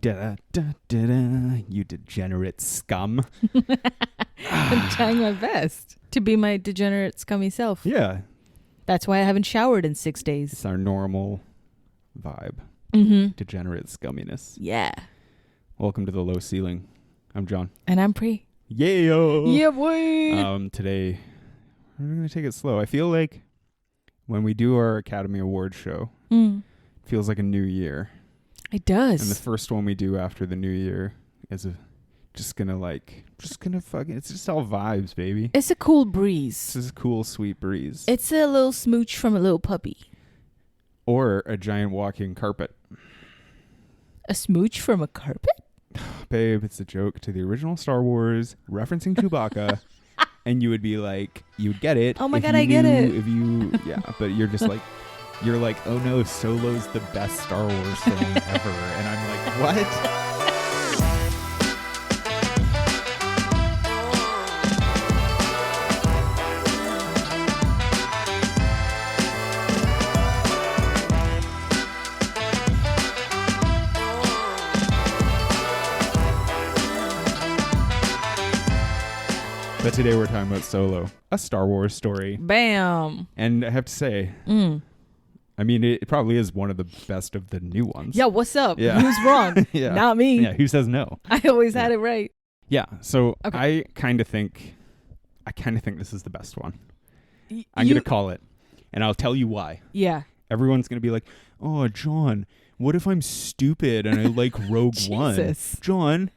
Da, da, da, da, you degenerate scum. I'm trying my best to be my degenerate, scummy self. Yeah. That's why I haven't showered in 6 days. It's our normal vibe. Mm-hmm. Degenerate scumminess. Yeah. Welcome to the low ceiling. I'm John. And I'm Pri. Yeah. Yeah, boy. Today, we're going to take it slow. I feel like when we do our Academy Awards show, it feels like a new year. It does. And the first one we do after the new year is it's just all vibes, baby. It's a cool breeze. This is a cool, sweet breeze. It's a little smooch from a little puppy. Or a giant walking carpet. A smooch from a carpet? Babe, it's a joke to the original Star Wars referencing Chewbacca. And you would be like, you would get it. Oh my God, I get it. But you're just like, oh no, Solo's the best Star Wars film ever. And I'm like, what? But today we're talking about Solo, a Star Wars story. Bam. And I have to say, I mean, it probably is one of the best of the new ones. Yeah, what's up? Yeah. Who's wrong? Yeah. Not me. Yeah, who says no? I always had it right. Yeah, so Okay. I kind of think this is the best one. I'm going to call it, and I'll tell you why. Yeah. Everyone's going to be like, oh, John, what if I'm stupid and I like Rogue One? Jesus. John,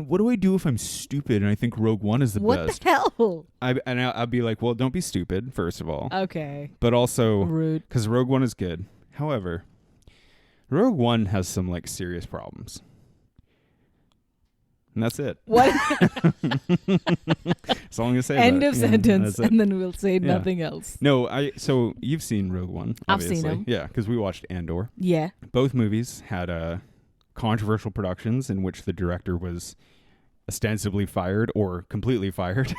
what do I do if I'm stupid and I think Rogue One is the What best? the hell? I'll be like, well, don't be stupid, first of all. Okay. But also, Rude. because Rogue One is good. However, Rogue One has some like serious problems. And that's it. What? That's all I'm going to say. End about of it. Yeah, sentence, that's it. and then we'll say Yeah. nothing else. No, so you've seen Rogue One, I've obviously. seen him. Yeah, because we watched Andor. Yeah. Both movies had controversial productions in which the director was ostensibly fired or completely fired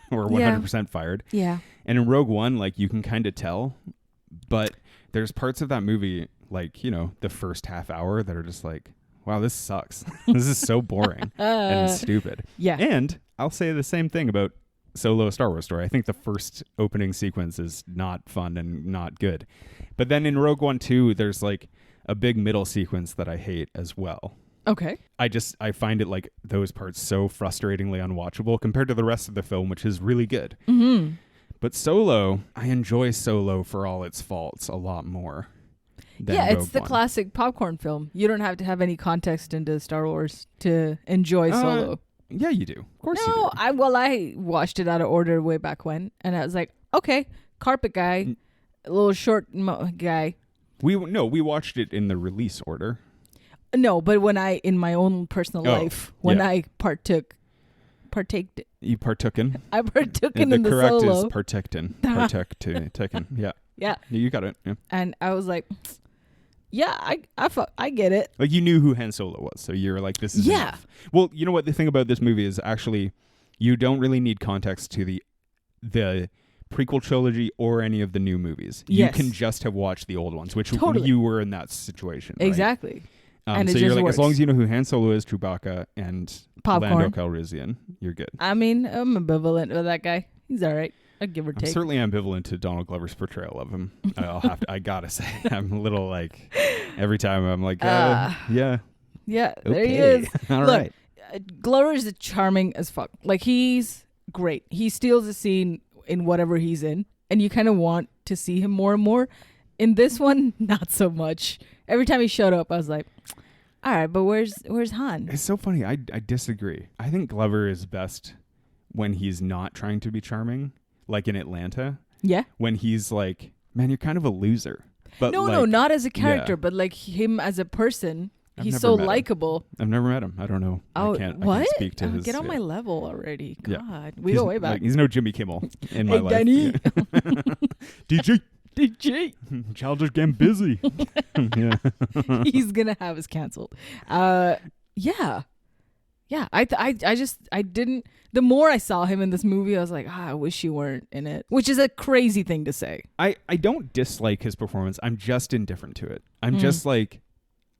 or 100% fired. Yeah. And in Rogue One, like, you can kind of tell, but there's parts of that movie, like, the first half hour that are just like, wow, this sucks. This is so boring and stupid. Yeah. And I'll say the same thing about Solo: A Star Wars Story. I think the first opening sequence is not fun and not good. But then in Rogue One 2, there's like a big middle sequence that I hate as well. Okay. I find it like those parts so frustratingly unwatchable compared to the rest of the film, which is really good. Mm-hmm. But Solo, I enjoy Solo for all its faults a lot more. Yeah, it's Rogue the One. classic popcorn film. You don't have to have any context into Star Wars to enjoy Solo. Yeah, you do. Of course you do. No, I watched it out of order way back when, and I was like, okay, carpet guy, a little short guy. We watched it in the release order. No, but when in my own personal life, when I partaked. You partooken. I partook in the the correct Solo. is partekten. Partekten. Yeah. Yeah. You got it. Yeah. And I was like, yeah, I get it. Like, you knew who Han Solo was, so you're like, this is enough. Well, you know what the thing about this movie is, actually, you don't really need context to the prequel trilogy or any of the new movies. Yes. You can just have watched the old ones, which Totally. you were in that situation. Right? Exactly. And so it you're just like, works. as long as you know who Han Solo is, Chewbacca, and Popcorn. Lando Calrissian, you're good. I mean, I'm ambivalent with that guy. He's all right. I give or I'm take. certainly ambivalent to Donald Glover's portrayal of him. I gotta say, I'm a little like, every time I'm like, yeah. Yeah, there Okay. he is. All Look, right. Glover is charming as fuck. Like, he's great. He steals the scene in whatever he's in, and you kind of want to see him more and more. In this one, not so much. Every time he showed up, I was like, all right, but where's Han? It's so funny. I disagree. I think Glover is best when he's not trying to be charming, like in Atlanta. Yeah. When he's like, man, you're kind of a loser. But No, not as a character, yeah. but like him as a person. I've He's never so met him. likable. I've never met him. I don't know. Oh, I can't speak to his... Get on my level already. God. Yeah. We go way back. Like, he's no Jimmy Kimmel in my Hey, life. Danny. Yeah. DJ. Child just getting busy. Yeah. He's gonna have us canceled. Yeah. I didn't. The more I saw him in this movie, I was like, I wish you weren't in it. Which is a crazy thing to say. I don't dislike his performance. I'm just indifferent to it. I'm just like,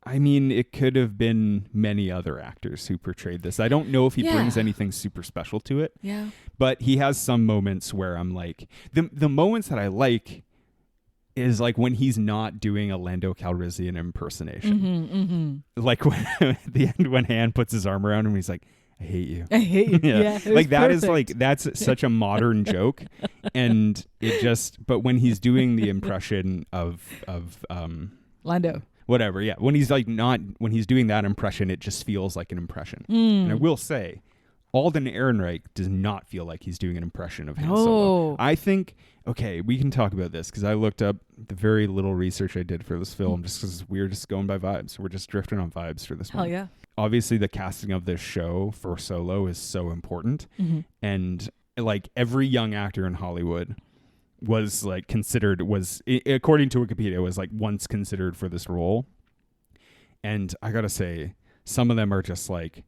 I mean, it could have been many other actors who portrayed this. I don't know if he brings anything super special to it. Yeah. But he has some moments where I'm like, the moments that I like is like when he's not doing a Lando Calrissian impersonation. Like when, at the end when Han puts his arm around him, he's like, I hate you. I hate you. Yeah. Like that perfect. is like, that's such a modern joke. And it just, but when he's doing the impression of Lando. Whatever, yeah. When he's doing that impression, it just feels like an impression. And I will say, Alden Ehrenreich does not feel like he's doing an impression of Han Solo. I think, okay, we can talk about this because I looked up the very little research I did for this film just because we're just going by vibes. We're just drifting on vibes for this one. Hell yeah. Obviously, the casting of this show for Solo is so important. And like every young actor in Hollywood was like considered, according to Wikipedia, was like once considered for this role. And I gotta say, some of them are just like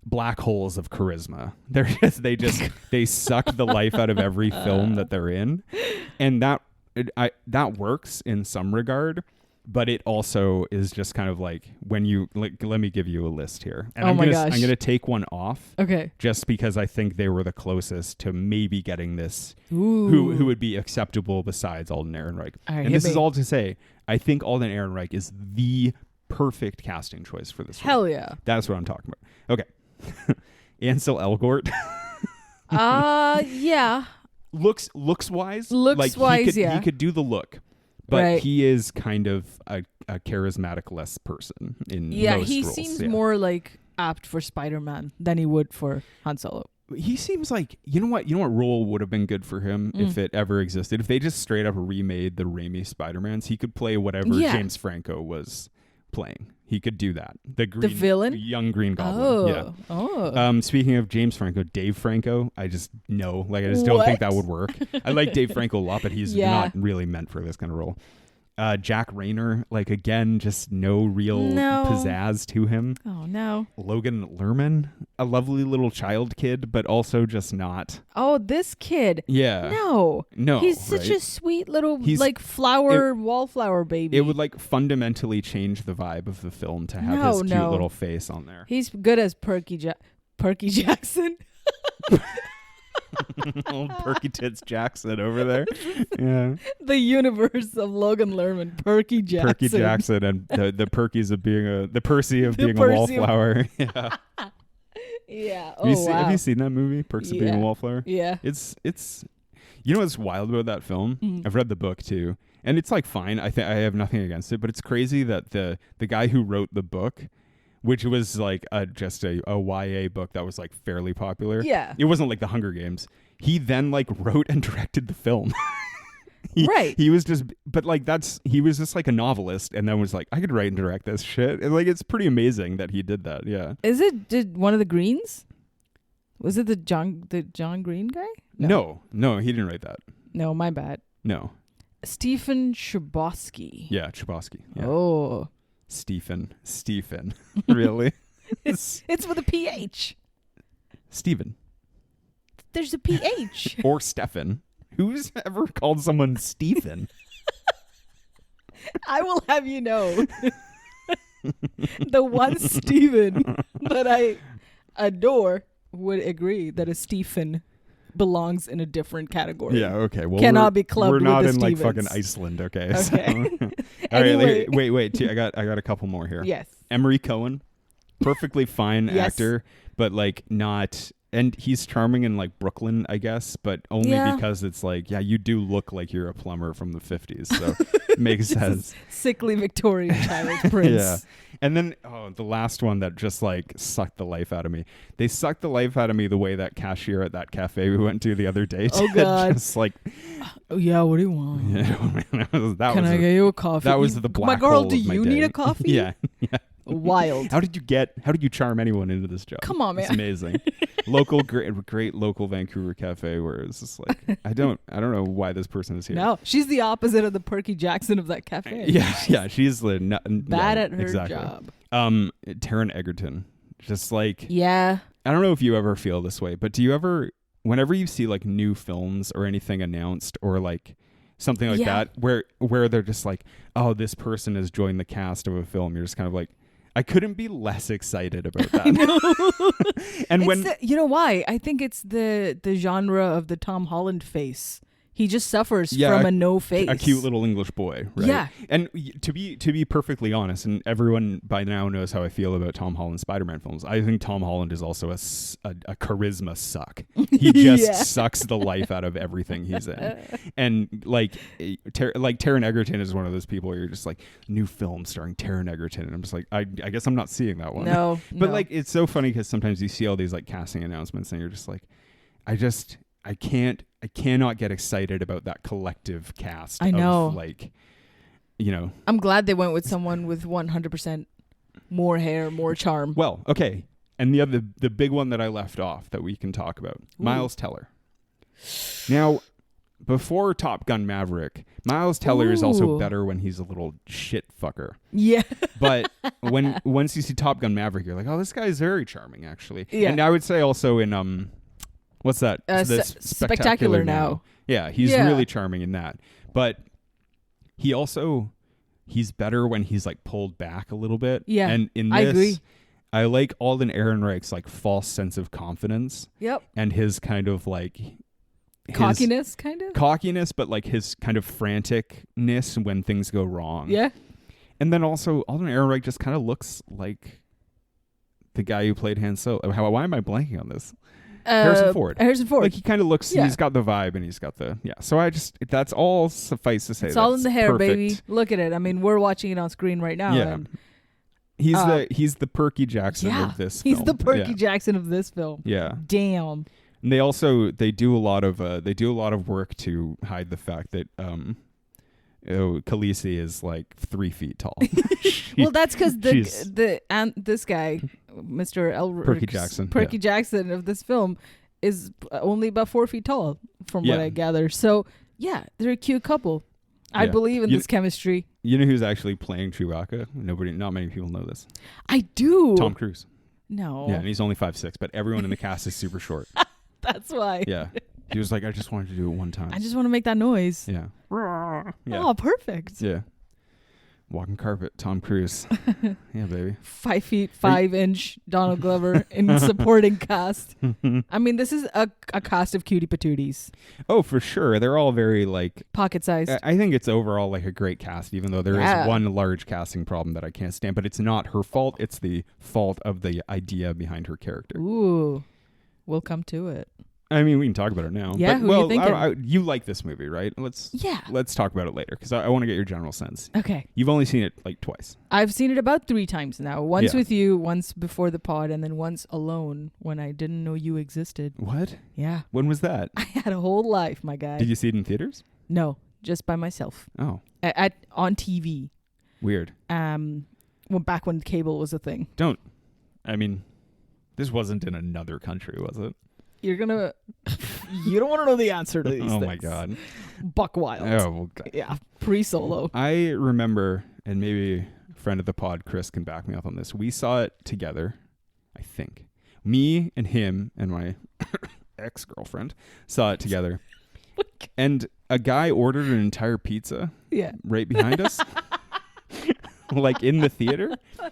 black holes of charisma. They suck the life out of every film that they're in. And that works in some regard, but it also is just kind of like when you like, let me give you a list here. And I'm going to take one off. Okay. Just because I think they were the closest to maybe getting this who would be acceptable besides Alden Ehrenreich. Right, and this is all to say, I think Alden Ehrenreich is the perfect casting choice for this Hell film. yeah. That's what I'm talking about. Okay. Ansel Elgort. Yeah. Looks wise. Yeah. He could do the look. But he is kind of a charismatic less person in most roles. He seems more like apt for Spider-Man than he would for Han Solo. He seems like, you know what role would have been good for him if it ever existed? If they just straight up remade the Raimi Spider-Mans, he could play whatever James Franco was playing. He could do that. The villain? Young Green Goblin. Speaking of James Franco, Dave Franco, I just don't think that would work. I like Dave Franco a lot, but he's not really meant for this kind of role. Jack Rayner, like again, just no real pizzazz to him. Oh no. Logan Lerman, a lovely little child kid, but also just not. Oh, this kid. Yeah. No. He's such a sweet little wallflower baby. It would like fundamentally change the vibe of the film to have his cute little face on there. He's good as Perky Jackson. Old Perky Tits Jackson over there. Yeah. The universe of Logan Lerman, Perky Jackson. Perky Jackson and the Perkies of being the Percy of being a wallflower. Yeah. Yeah. Have you seen that movie, Perks of Being a Wallflower? Yeah. It's you know what's wild about that film? I've read the book too. And it's like fine. I think I have nothing against it, but it's crazy that the guy who wrote the book, which was like just a YA book that was like fairly popular. Yeah. It wasn't like The Hunger Games. He then like wrote and directed the film. He was just, but like he was just like a novelist and then was like, I could write and direct this shit. And like, it's pretty amazing that he did that. Yeah. Did one of the Greens? Was it the John Green guy? No, he didn't write that. No, my bad. No. Stephen Chbosky. Yeah, Chbosky. Yeah. Oh. Stephen. Really? It's with a PH. Stephen. There's a PH. Or Stefan. Who's ever called someone Stephen? I will have you know. The one Stephen that I adore would agree that a Stephen belongs in a different category. Yeah, okay. Well, cannot be clubbed with the We're not in Stevens. like fucking Iceland, okay? Okay. So. Anyway. All right, wait. I got a couple more here. Yes. Emery Cohen, perfectly fine actor, but like not. And he's charming in like Brooklyn, I guess, but only because it's like, you do look like you're a plumber from the 50s, so it makes sense. Sickly Victorian child prince. Yeah. And then the last one that just like sucked the life out of me. They sucked the life out of me the way that cashier at that cafe we went to the other day. Oh God! Just like, oh yeah, what do you want? Yeah, Can I get you a coffee? That was the black My girl, hole do of my you day. need a coffee? Yeah. Wild. How did you charm anyone into this job? Come on, man. It's amazing. Great local Vancouver cafe where it's just like, I don't know why this person is here. No, she's the opposite of the Perky Jackson of that cafe. Yeah, she's the bad at her job. Taron Egerton, just like, yeah. I don't know if you ever feel this way, but do you ever, whenever you see like new films or anything announced or like something like Yeah. that, where they're just like, oh, this person has joined the cast of a film. You're just kind of like, I couldn't be less excited about that. I know. And It's when you know why? I think it's the genre of the Tom Holland face. He just suffers from a no face. a cute little English boy, right? Yeah. And to be perfectly honest, and everyone by now knows how I feel about Tom Holland Spider-Man films. I think Tom Holland is also a charisma suck. He just Yeah. sucks the life out of everything he's in. And like Taron Egerton is one of those people where you're just like, new film starring Taron Egerton, and I'm just like, I guess I'm not seeing that one. No. But no. like, it's so funny because sometimes you see all these like casting announcements and you're just like, I cannot get excited about that collective cast. I know. Of like, you know. I'm glad they went with someone with 100% more hair, more charm. Well, okay. And the big one that I left off that we can talk about, Miles Teller. Now, before Top Gun Maverick, Miles Teller is also Ooh. better when he's a little shit fucker. Yeah. But once you see Top Gun Maverick, you're like, oh, this guy is very charming, actually. Yeah. And I would say also in what's that? Spectacular Now. Yeah, he's Yeah. really charming in that. But he's better when he's like pulled back a little bit. Yeah, And in this, I agree. I like Alden Ehrenreich's like false sense of confidence Yep. and his kind of like Cockiness, kind of. cockiness, but like his kind of franticness when things go wrong. Yeah. And then also Alden Ehrenreich just kind of looks like the guy who played Han Solo. Why am I blanking on this? Harrison Ford. Harrison Ford. Like he kind of looks, Yeah. he's got the vibe and he's got the, So that's all suffice to say. It's all in that's the hair, perfect. baby. Look at it. I mean, we're watching it on screen right now. Yeah. And He's the Perky Jackson yeah, of this he's film. the Perky Yeah. Jackson of this film. Yeah. Damn. And they do a lot of work to hide the fact that Khaleesi is like 3 feet tall. Well, that's because she's- this guy, Mr. Elric, Perky Jackson, Jackson of this film, is only about 4 feet tall, from what Yeah. I gather. So yeah, they're a cute couple. I Yeah. believe in You- this chemistry. You know who's actually playing Chewbacca? Not many people know this. I do. Tom Cruise. No. Yeah, and he's only 5'6", but everyone in the cast is super short. That's why. Yeah. He was like, I just wanted to do it one time. I just want to make that noise. Yeah. Yeah. Oh, perfect. Yeah. Walking carpet, Tom Cruise. Yeah, baby. 5 feet 5-inch Donald Glover in supporting cast. I mean, this is a cast of cutie patooties, Oh, for sure. They're all very like. pocket sized. I think it's overall like a great cast, even though there Yeah. is one large casting problem that I can't stand. But it's not her fault. It's the fault of the idea behind her character. Ooh, we'll come to it. I mean, we can talk about it now. Yeah, but, who are you well, thinking? you like this movie, right? Let's talk about it later because I want to get your general sense. Okay. You've only seen it like twice. I've seen it about 3 times now. Once Yeah. with you, once before the pod, and then once alone when I didn't know you existed. What? Yeah. When was that? I had a whole life, my guy. Did you see it in theaters? No, just by myself. Oh, On TV. weird. Back when cable was a thing. I mean, this wasn't in another country, was it? You're gonna. You don't want to know the answer to these things. Oh my god. Buck wild. Oh, well, God. Yeah. Pre-solo. I remember, and maybe a friend of the pod, Chris, can back me up on this. We saw it together, I think. Me and him and my ex-girlfriend saw it together. And a guy ordered an entire pizza Yeah. right behind us, like in the theater. So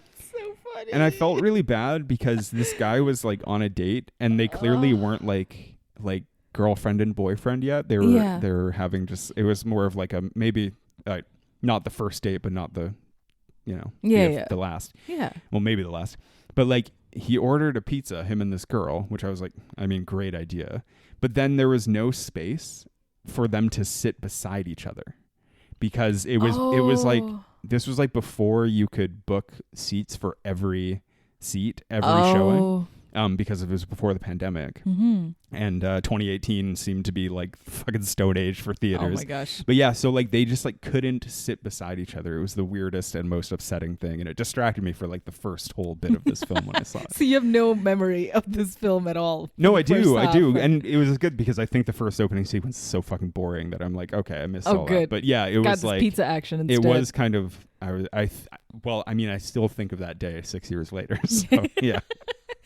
funny. And I felt really bad because this guy was like on a date and they clearly weren't like girlfriend and boyfriend yet. They were having it was more of like a maybe not the first date, but not the the last. Yeah. Well, maybe the last. But like he ordered a pizza, him and this girl, which I was like, I mean, great idea. But then there was no space for them to sit beside each other because it was like this was like before you could book seats for every seat, every showing. Because it was before the pandemic. Mm-hmm. And 2018 seemed to be like fucking stone age for theaters. Oh my gosh. But yeah, so like they just like couldn't sit beside each other. It was the weirdest and most upsetting thing. And it distracted me for like the first whole bit of this film when I saw it. So you have no memory of this film at all? No, I First do. half. And it was good because I think the first opening sequence is so fucking boring that I'm like, okay, I missed all good. that. But yeah, it Got was this like pizza action instead. it was kind of I still think of that day 6 years later. So yeah.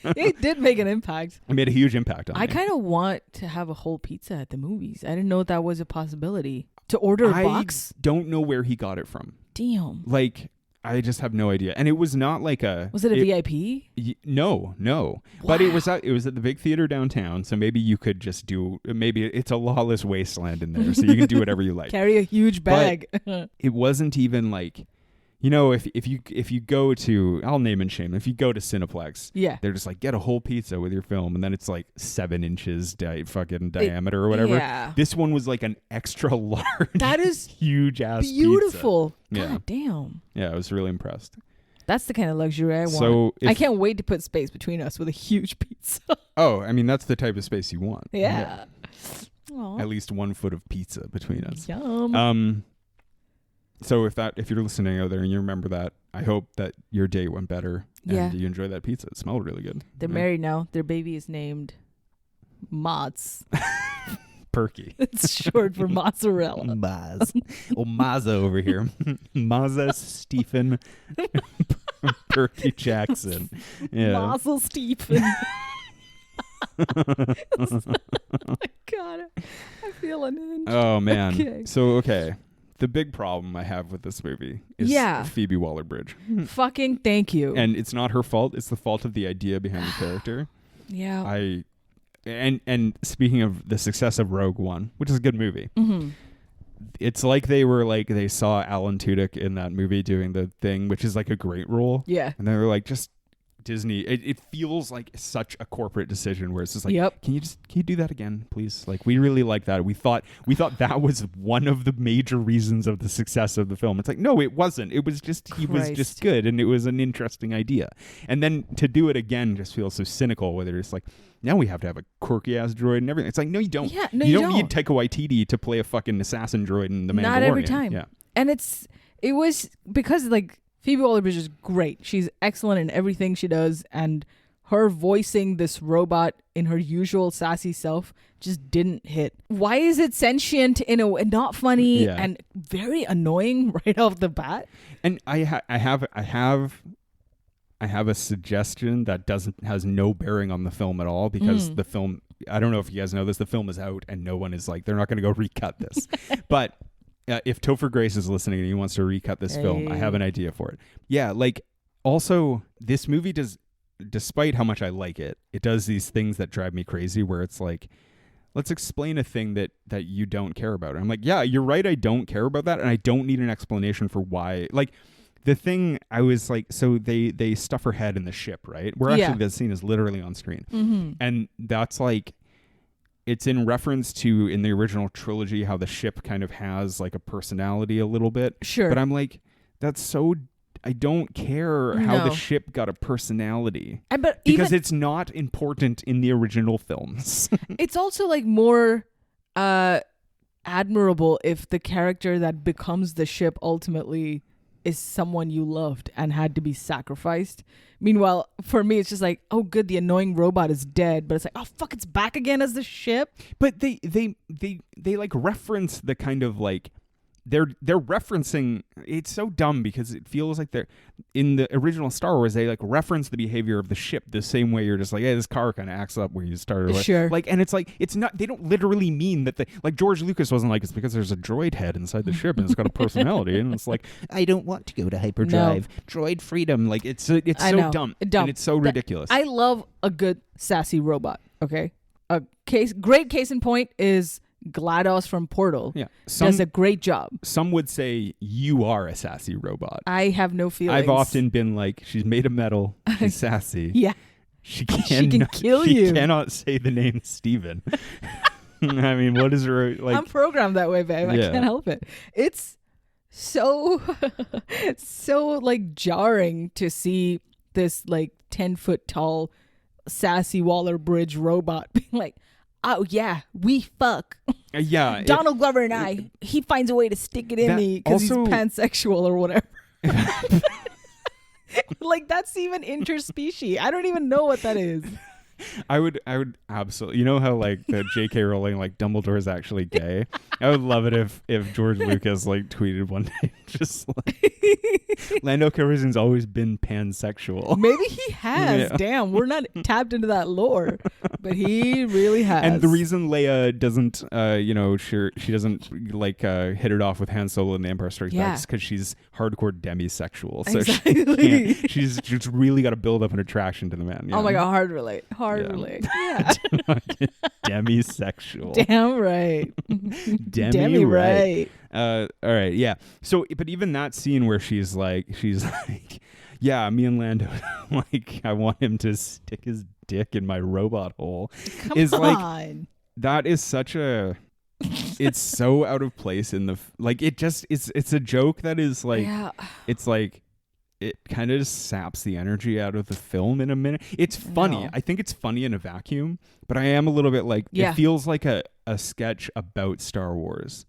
It did make an impact. It made a huge impact on me. I kind of want to have a whole pizza at the movies. I didn't know that was a possibility. to order a I box? don't know where he got it from. Damn. Like, I just have no idea. And it was not like a... Was it a VIP? No. But it was at the big theater downtown, so maybe you could just do... Maybe it's a lawless wasteland in there, so you can do whatever you like. Carry a huge bag. But it wasn't even like... You know, if you go to... I'll name and shame. If you go to Cineplex, Yeah. they're just like, get a whole pizza with your film, and then it's like 7 inches fucking diameter or whatever. Yeah. This one was like an extra large... That is huge-ass beautiful. Pizza. God damn. Yeah, I was really impressed. That's the kind of luxury I want. So I can't wait to put space between us with a huge pizza. Oh, I mean, that's the type of space you want. Yeah. At least 1 foot of pizza between us. Yum. So if you're listening out there and you remember that, I hope that your date went better and you enjoyed that pizza. It smelled really good. They're married now. Their baby is named Mott's. Perky. It's short for mozzarella. Maz. Oh, Mazza over here. Mazza Stephen Perky Jackson. Yeah. Mazel Stephen. Oh my God. I feel unhinged. Oh, man. Okay. So, the big problem I have with this movie is Phoebe Waller-Bridge. Fucking thank you. And it's not her fault. It's the fault of the idea behind the character. Yeah. And speaking of the success of Rogue One, which is a good movie, mm-hmm. It's like they saw Alan Tudyk in that movie doing the thing, which is like a great role. Yeah. And they were like, just Disney. It feels like such a corporate decision where it's just like, can you do that again, please? Like, we really like that. We thought that was one of the major reasons of the success of the film. It's like, no, it wasn't. It was just he was just good, and it was an interesting idea. And then to do it again just feels so cynical. Whether it's like, now we have to have a quirky ass droid and everything. It's like, no, you don't. Yeah, no, you don't need Taika Waititi to play a fucking assassin droid in The Mandalorian. Not every time. Yeah. And it was because like Phoebe Waller-Bridge is great. She's excellent in everything she does, and her voicing this robot in her usual sassy self just didn't hit. Why is it sentient in a way, not funny and very annoying right off the bat? And I have a suggestion that has no bearing on the film at all, because the film, I don't know if you guys know this, the film is out and no one is like, they're not going to go recut this. But if Topher Grace is listening and he wants to recut this film, I have an idea for it. Yeah, like, also, this movie does, despite how much I like it, it does these things that drive me crazy where it's like, let's explain a thing that you don't care about. And I'm like, yeah, you're right, I don't care about that, and I don't need an explanation for why. Like, the thing I was like, so they stuff her head in the ship, right? Where actually the scene is literally on screen. Mm-hmm. And that's like, it's in reference to, in the original trilogy, how the ship kind of has like a personality a little bit. Sure. But I'm like, that's so, I don't care how the ship got a personality. Because it's not important in the original films. It's also like more admirable if the character that becomes the ship ultimately is someone you loved and had to be sacrificed. Meanwhile, for me, it's just like, oh, good, the annoying robot is dead, but it's like, oh, fuck, it's back again as the ship. But they like reference the kind of like, they're referencing, it's so dumb because it feels like they're in the original Star Wars, they like reference the behavior of the ship the same way you're just like, hey, this car kind of acts up where you started. Sure. Like, and it's like, it's not, they don't literally mean that like George Lucas wasn't like, it's because there's a droid head inside the ship and it's got a personality. And it's like, I don't want to go to hyperdrive. No. Droid freedom. Like, it's so dumb. And it's so ridiculous. I love a good sassy robot. Okay. Great case in point is GLaDOS from Portal. Yeah, does a great job. Some would say you are a sassy robot. I have no feelings. I've often been like, she's made of metal. She's sassy. Yeah, she can kill you. She cannot say the name Steven. I mean, what is her like? I'm programmed that way, babe. I can't help it. It's so like jarring to see this like 10-foot tall sassy Waller-Bridge robot being like, oh yeah, we fuck. Yeah, Donald Glover and I, he finds a way to stick it in me because he's pansexual or whatever. Like, that's even interspecies. I don't even know what that is. I would absolutely. You know how like the J.K. Rowling, like Dumbledore is actually gay. I would love it if George Lucas like tweeted one day just like Lando Calrissian's always been pansexual. Maybe he has. Yeah. Damn, we're not tapped into that lore, but he really has. And the reason Leia doesn't, she doesn't like hit it off with Han Solo in The Empire Strikes Back is because she's hardcore demisexual. So Exactly. she's really got to build up an attraction to the man. Oh my god, hard relate. Relate. Yeah. Demisexual. Damn right. Demi right. All right, yeah. So, but even that scene where she's like, yeah, me and Lando, like, I want him to stick his dick in my robot hole. Come is on. like, that is such a. It's so out of place in the like. It just it's a joke that is like. Yeah. It's like. It kind of just saps the energy out of the film in a minute. It's funny. I think it's funny in a vacuum, but I am a little bit like, it feels like a sketch about Star Wars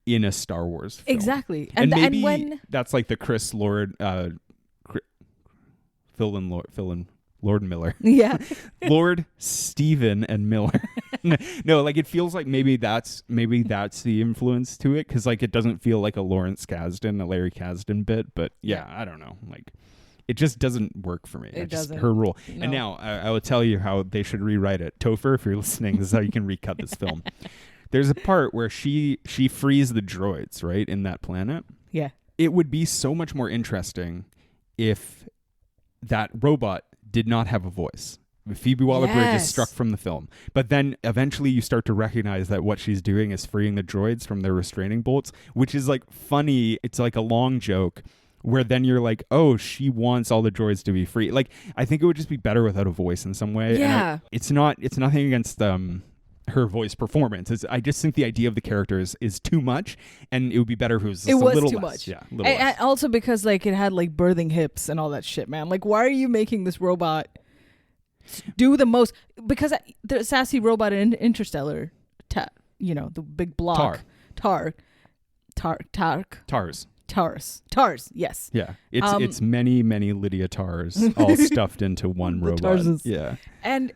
in a Star Wars film. Exactly. And maybe when that's like the Chris Lord, Phil and Lord Miller. Yeah. Lord, Stephen, and Miller. No, like it feels like maybe that's the influence to it, because like it doesn't feel like a Lawrence Kasdan, a Larry Kasdan bit, but yeah, I don't know. Like it just doesn't work for me. It doesn't. Her rule. No. And now I will tell you how they should rewrite it. Topher, if you're listening, this is how you can recut this film. There's a part where she frees the droids, right, in that planet. Yeah. It would be so much more interesting if that robot did not have a voice. Phoebe Waller-Bridge is struck from the film. But then eventually you start to recognize that what she's doing is freeing the droids from their restraining bolts, which is like funny. It's like a long joke where then you're like, oh, she wants all the droids to be free. Like, I think it would just be better without a voice in some way. Yeah. It's nothing against her voice performance. I just think the idea of the characters is too much, and it would be better if it was just a little too less. much. Yeah, a little less. And also because like it had like birthing hips and all that shit, man. Like, why are you making this robot do the most? Because the sassy robot in Interstellar, the big block, Tars. Yes. Yeah, it's many Lydia Tars all stuffed into one robot. Yeah, and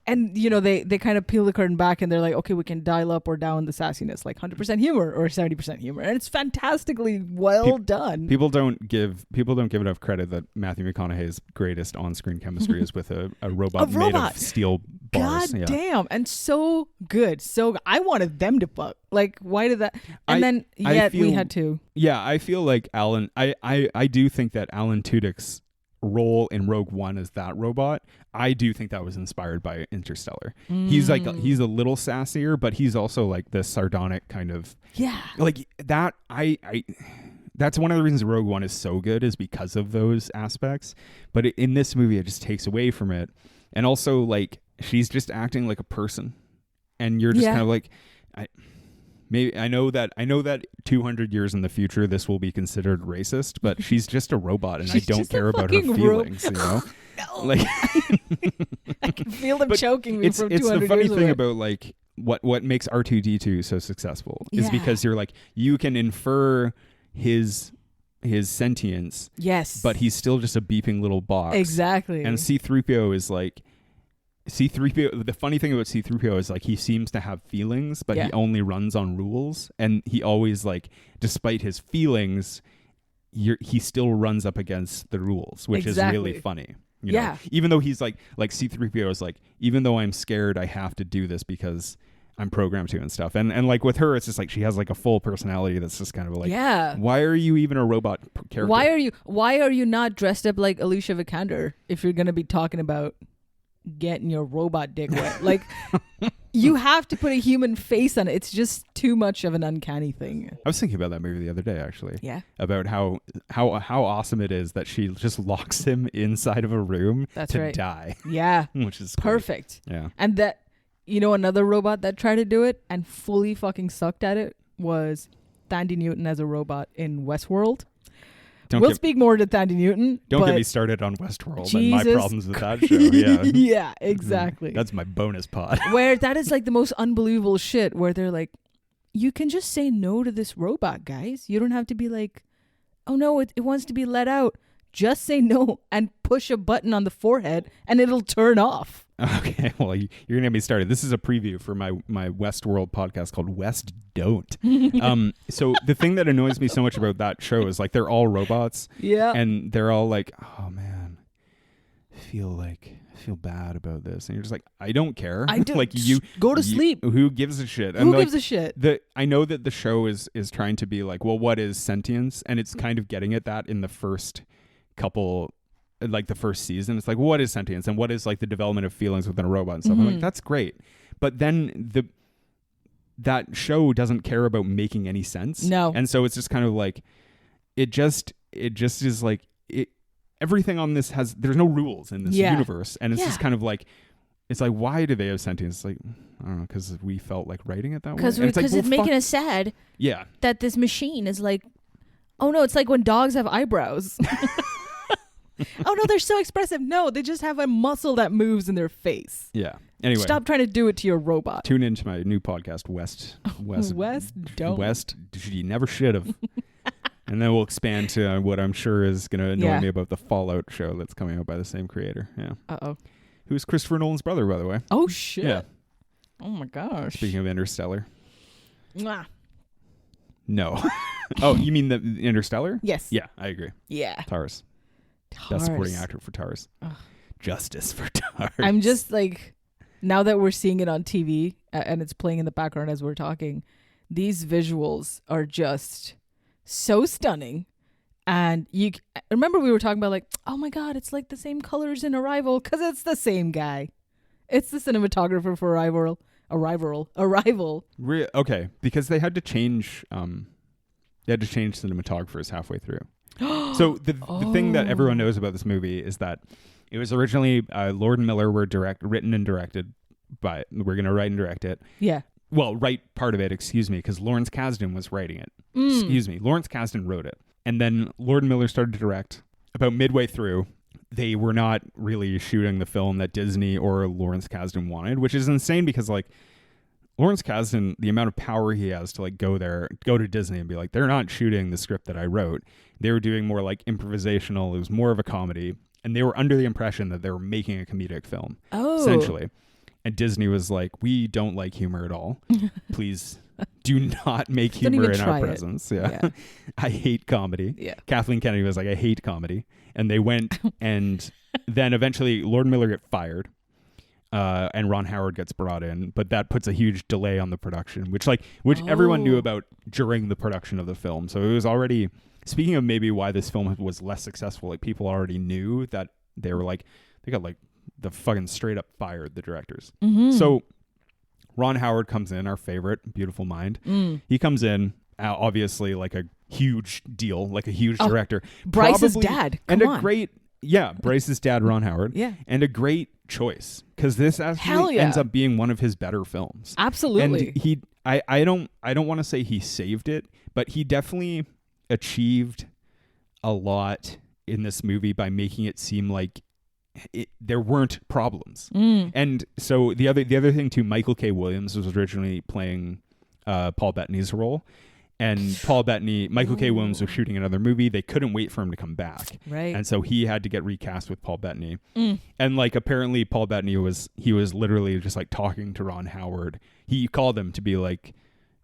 they kind of peel the curtain back and they're like, okay, we can dial up or down the sassiness, like 100% humor or 70% humor, and it's fantastically well done. People don't give enough credit that Matthew McConaughey's greatest on-screen chemistry is with a robot made of steel bars. God damn, and so good. So I wanted them to fuck. Like, why did that? And we had to. Yeah, I feel like Alan. I do think that Alan Tudyk's role in Rogue One as that robot, I do think that was inspired by Interstellar. He's a little sassier, but he's also like the sardonic kind of like that. That's one of the reasons Rogue One is so good, is because of those aspects. But in this movie, it just takes away from it, and also like she's just acting like a person, and you're just kind of like, I know that 200 years in the future this will be considered racist, but she's just a robot, and I don't care about her feelings. No. Like I can feel them choking me from 200 years away. It's the funny thing about like what makes R2-D2 so successful is because you're like, you can infer his sentience, yes, but he's still just a beeping little box. Exactly. And C-3PO is like. C-3PO, the funny thing about C-3PO is like he seems to have feelings, but he only runs on rules, and he always, like, despite his feelings, he still runs up against the rules, which is really funny. You know? Even though he's like C-3PO is like, even though I'm scared, I have to do this because I'm programmed to and stuff. And like with her, it's just like she has like a full personality that's just kind of like, why are you even a robot character? Why are you not dressed up like Alicia Vikander if you're going to be talking about getting your robot dick wet? Like, you have to put a human face on it. It's just too much of an uncanny thing. I was thinking about that movie the other day, actually. Yeah. About how awesome it is that she just locks him inside of a room to die. Yeah. Which is perfect. Great. Yeah. And that, another robot that tried to do it and fully fucking sucked at it was Thandie Newton as a robot in Westworld. We'll speak more to Thandie Newton. Don't get me started on Westworld and my problems with that show. Yeah, yeah, exactly. That's my bonus pod. Where that is like the most unbelievable shit, where they're like, you can just say no to this robot, guys. You don't have to be like, oh no, it wants to be let out. Just say no and push a button on the forehead and it'll turn off. Okay, well, you're gonna get me started. This is a preview for my Westworld podcast called West Don't. So the thing that annoys me so much about that show is like they're all robots, Yeah. and they're all like, "Oh man, I feel bad about this," and you're just like, "I don't care." I do. Like you go to sleep. Who gives a shit? Who gives a shit? I know that the show is trying to be like, well, what is sentience? And it's kind of getting at that in the first couple. Like the first season, it's like, what is sentience and what is like the development of feelings within a robot and stuff. I'm like, that's great, but then that show doesn't care about making any sense. No, and so it's just kind of like it just is like everything on this there's no rules in this universe, and it's just kind of like it's like, why do they have sentience? It's like, I don't know, because we felt like writing it that way. Because it's making us sad. Yeah, that this machine is like, oh no, it's like when dogs have eyebrows. Oh no, they're so expressive. No, they just have a muscle that moves in their face. Yeah. Anyway, stop trying to do it to your robot. Tune into my new podcast, West Don't. West. You never should have. And then we'll expand to what I'm sure is going to annoy me about the Fallout show that's coming out by the same creator. Yeah. Uh-oh. Who's Christopher Nolan's brother, by the way. Oh shit. Yeah. Oh my gosh. Speaking of Interstellar. Mwah. No. Oh, you mean the Interstellar? Yes. Yeah, I agree. Yeah. Tars. Best supporting actor for Tars. Ugh. Justice for Tars. I'm just like, now that we're seeing it on TV and it's playing in the background as we're talking, these visuals are just so stunning. And you remember we were talking about like, oh my God, it's like the same colors in Arrival because it's the same guy. It's the cinematographer for Arrival. Okay, because they had to change cinematographers halfway through. So the thing that everyone knows about this movie is that it was originally Lord and Miller were written and directed by. We're going to write and direct it. Yeah. Well, write part of it, because Lawrence Kasdan was writing it. Lawrence Kasdan wrote it. And then Lord and Miller started to direct. About midway through, they were not really shooting the film that Disney or Lawrence Kasdan wanted, which is insane because like Lawrence Kasdan, the amount of power he has to like go to Disney and be like, they're not shooting the script that I wrote. They were doing more like improvisational. It was more of a comedy. And they were under the impression that they were making a comedic film, essentially. And Disney was like, we don't like humor at all. Please do not make humor in our presence. Yeah. I hate comedy. Yeah. Kathleen Kennedy was like, I hate comedy. And they went and then eventually Lord Miller got fired. And Ron Howard gets brought in, but that puts a huge delay on the production, which everyone knew about during the production of the film. So it was already, speaking of maybe why this film was less successful, like people already knew that they got like the fucking straight up fired the directors. So Ron Howard comes in, our favorite, beautiful mind. He comes in, obviously like a huge deal, like a huge director. Bryce's dad. Bryce's dad, Ron Howard. Yeah. And a great choice because this actually ends up being one of his better films. Absolutely. And I don't want to say he saved it, but he definitely achieved a lot in this movie by making it seem like there weren't problems. And so the other thing too, Michael K. Williams was originally playing Paul Bettany's role. And Michael K. Williams was shooting another movie. They couldn't wait for him to come back. Right. And so he had to get recast with Paul Bettany. And like apparently Paul Bettany was literally just like talking to Ron Howard. He called him to be like,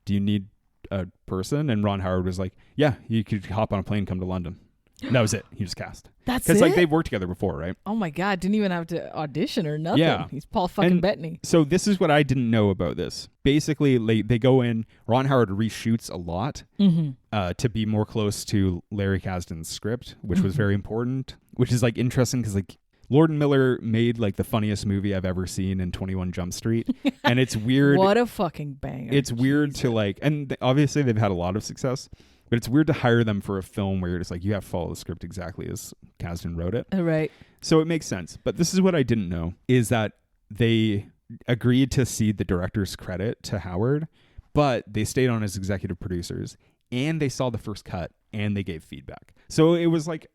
do you need a person? And Ron Howard was like, yeah, you could hop on a plane, come to London. And that was it. He was cast. That's it? Because like they've worked together before, right? Oh my God. Didn't even have to audition or nothing. Yeah. He's Paul fucking Bettany. So this is what I didn't know about this. Basically, they go in, Ron Howard reshoots a lot to be more close to Larry Kasdan's script, which was very important, which is like interesting because like Lord and Miller made like the funniest movie I've ever seen in 21 Jump Street. And it's weird. What a fucking banger. It's weird to like, and obviously they've had a lot of success. But it's weird to hire them for a film where you're just like, you have to follow the script exactly as Kasdan wrote it. Right. So it makes sense. But this is what I didn't know, is that they agreed to cede the director's credit to Howard, but they stayed on as executive producers, and they saw the first cut, and they gave feedback. So it was like,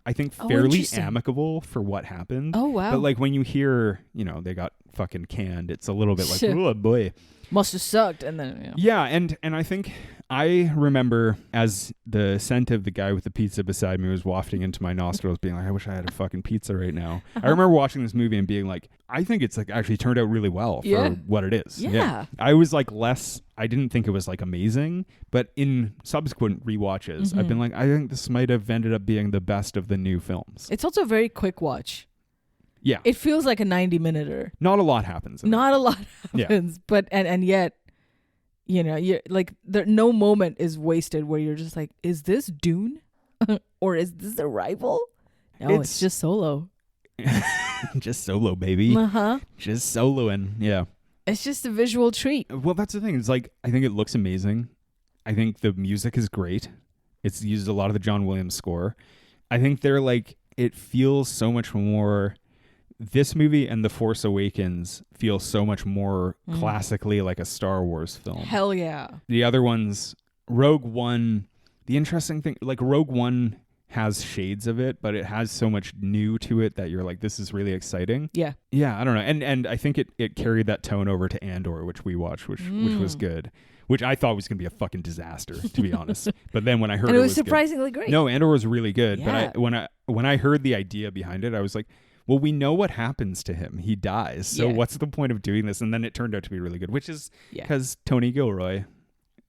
I think, fairly amicable for what happened. Oh, wow. But like when you hear, they got fucking canned. It's a little bit like, Shit. oh boy. Must have sucked. And then, Yeah, and I think I remember as the scent of the guy with the pizza beside me was wafting into my nostrils, being like, I wish I had a fucking pizza right now. I remember watching this movie and being like, I think it's like actually turned out really well for what it is. Yeah. I was like I didn't think it was like amazing, but in subsequent rewatches, I've been like, I think this might have ended up being the best of the new films. It's also a very quick watch. Yeah. It feels like a 90-minuter. Not a lot happens. Not a lot happens, but and yet, you're like, no moment is wasted where you're just like, is this Dune, or is this Arrival? No, it's just Solo. Just Solo, baby. Just soloing. Yeah. It's just a visual treat. Well, that's the thing. It's like, I think it looks amazing. I think the music is great. It's used a lot of the John Williams score. I think they're like, it feels so much more. This movie and The Force Awakens feel so much more classically like a Star Wars film. Hell yeah. The other ones, Rogue One, the interesting thing, like Rogue One has shades of it, but it has so much new to it that you're like, this is really exciting. Yeah. Yeah, I don't know. And I think it carried that tone over to Andor, which we watched, which was good. Which I thought was going to be a fucking disaster, to be honest. But then when I heard and it was was surprisingly great. No, Andor was really good. Yeah. But when I heard the idea behind it, I was like, well, we know what happens to him. He dies. So what's the point of doing this? And then it turned out to be really good, which is because Tony Gilroy,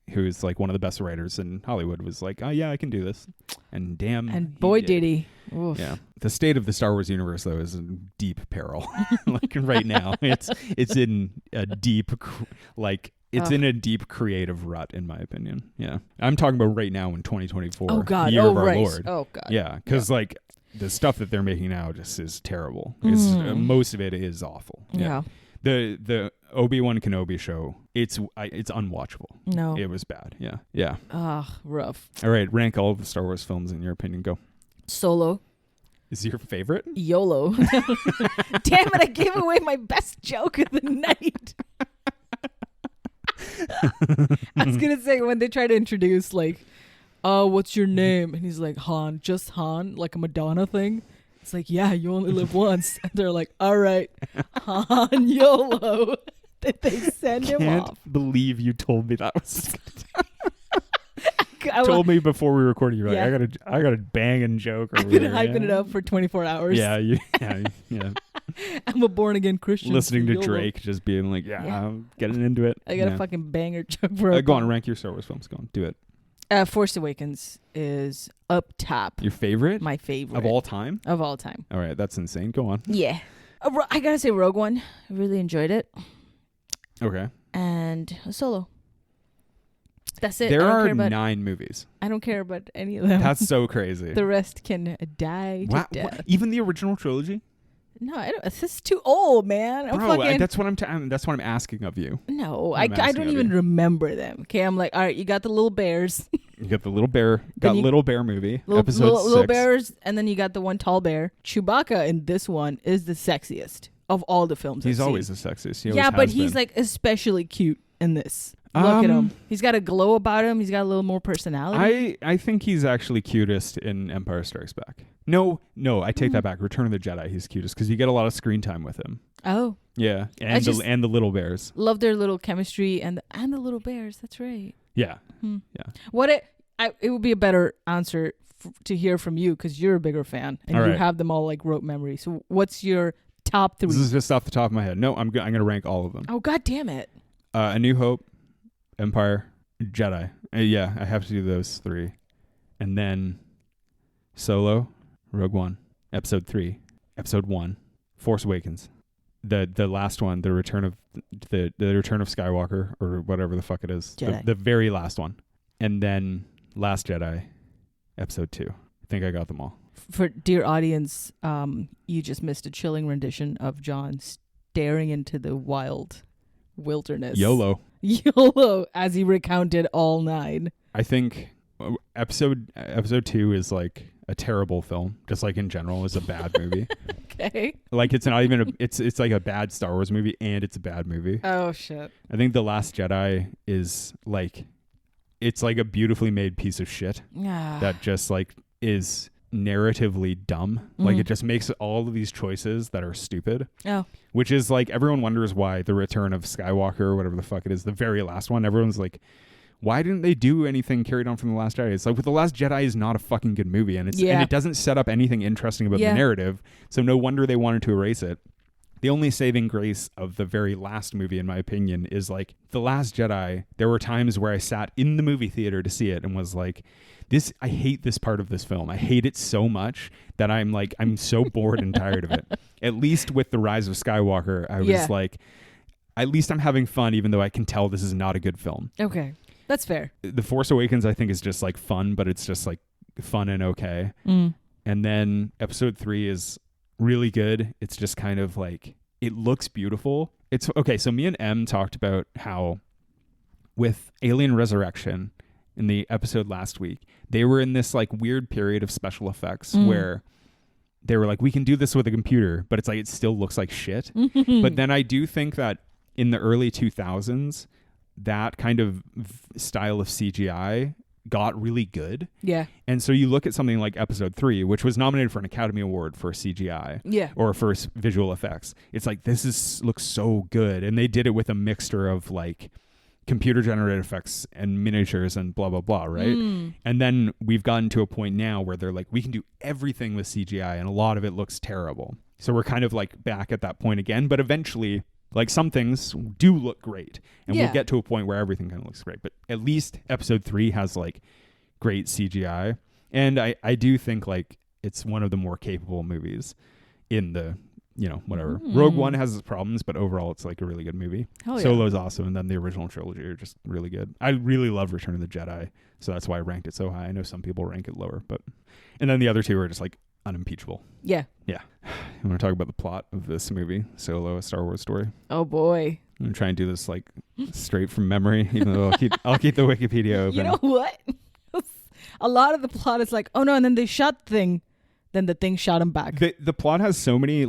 who's like one of the best writers in Hollywood, was like, oh, yeah, I can do this. And damn. And boy, did he. Oof. Yeah. The state of the Star Wars universe, though, is in deep peril. Like right now, it's in a deep, it's in a deep creative rut, in my opinion. Yeah. I'm talking about right now in 2024. Oh, God. Year of our right. Lord. Oh, God. Yeah. Because, the stuff that they're making now just is terrible. Most of it is awful. Yeah. The Obi-Wan Kenobi show, it's unwatchable. No. It was bad. Yeah. Yeah. Rough. All right. Rank all of the Star Wars films in your opinion. Go. Solo. Is your favorite? YOLO. Damn it, I gave away my best joke of the night. I was going to say, when they try to introduce, what's your name? And he's like, Han, just Han, like a Madonna thing. It's like, yeah, you only live once. And they're like, all right, Han YOLO. That they send him off. Can't believe you told me that was. Told me before we recorded. You're like, I got a banging joke. I've been hyping it up for 24 hours. Yeah, yeah. I'm a born again Christian. Listening to YOLO. Drake, just being like, I'm getting into it. I got a fucking banger joke for go on, rank your Star Wars films. Go on, do it. Force Awakens is up top. Your favorite? My favorite. Of all time? Of all time. All right, that's insane. Go on. Yeah. I gotta say Rogue One. I really enjoyed it. Okay. And Solo. That's it. There are 9 movies. I don't care about any of them. That's so crazy. The rest can die to death. Even the original trilogy? No, I don't. This is too old, man. That's what I'm asking of you. No, I don't even remember them. Okay, I'm like, all right, you got the little bears. You got the little bear. Little bear movie. Episode 6. Little bears, and then you got the one tall bear. Chewbacca in this one is the sexiest of all the films. He's always the sexiest. But he's like especially cute in this. Look at him. He's got a glow about him. He's got a little more personality. I think he's actually cutest in Empire Strikes Back. No, I take that back. Return of the Jedi, he's cutest because you get a lot of screen time with him. Oh. Yeah, and the little bears. Love their little chemistry and the little bears. That's right. Yeah. Yeah. It would be a better answer to hear from you because you're a bigger fan and you have them all like rote memory. So what's your top 3? This is just off the top of my head. No, I'm going to rank all of them. Oh, God damn it. A New Hope, Empire, Jedi. I have to do those 3. And then Solo, Rogue One, Episode 3, Episode 1, Force Awakens. The last one, the Return of Skywalker or whatever the fuck it is. The very last one. And then Last Jedi, Episode 2. I think I got them all. For dear audience, you just missed a chilling rendition of John staring into the wild wilderness. YOLO as he recounted all 9. I think episode 2 is like a terrible film, just like in general is a bad movie. Okay. Like it's not even it's like a bad Star Wars movie and it's a bad movie. Oh shit. I think The Last Jedi is like it's like a beautifully made piece of shit. Yeah. That just like is narratively dumb. Like, it just makes all of these choices that are stupid. Oh. Which is like, everyone wonders why the Return of Skywalker, or whatever the fuck it is, the very last one, everyone's like, why didn't they do anything carried on from The Last Jedi? It's like, with The Last Jedi is not a fucking good movie, and it doesn't set up anything interesting about the narrative, so no wonder they wanted to erase it. The only saving grace of the very last movie, in my opinion, is like The Last Jedi. There were times where I sat in the movie theater to see it and was like, I hate this part of this film. I hate it so much that I'm so bored and tired of it. At least with The Rise of Skywalker, I was like, at least I'm having fun, even though I can tell this is not a good film. Okay. That's fair. The Force Awakens, I think, is just like fun, but it's just like fun and okay. And then Episode 3 is really good. It's just kind of like, it looks beautiful. It's okay. So me and Em talked about how with Alien Resurrection in the episode last week, they were in this like weird period of special effects where they were like, we can do this with a computer, but it's like, it still looks like shit. But then I do think that in the early 2000s, that kind of style of CGI got really good. Yeah. And so you look at something like Episode 3, which was nominated for an Academy Award for CGI. Yeah. Or for visual effects. It's like, looks so good. And they did it with a mixture of like computer generated effects and miniatures and blah, blah, blah, right? And then we've gotten to a point now where they're like, we can do everything with CGI, and a lot of it looks terrible. So we're kind of like back at that point again, but eventually, like, some things do look great, and we'll get to a point where everything kind of looks great. But at least Episode 3 has like great CGI, and I do think like it's one of the more capable movies in the, whatever. Rogue One has its problems, but overall it's like a really good movie. Solo's awesome, and then the original trilogy are just really good. I really love Return of the Jedi, so that's why I ranked it so high. I know some people rank it lower, and then the other two are just like unimpeachable. Yeah. You want to talk about the plot of this movie, Solo, A Star Wars Story? Oh boy. I'm going to try and do this like straight from memory, even though I'll keep the Wikipedia open. You know what? A lot of the plot is like, oh no, and then they shot the thing, then the thing shot him back. The plot has so many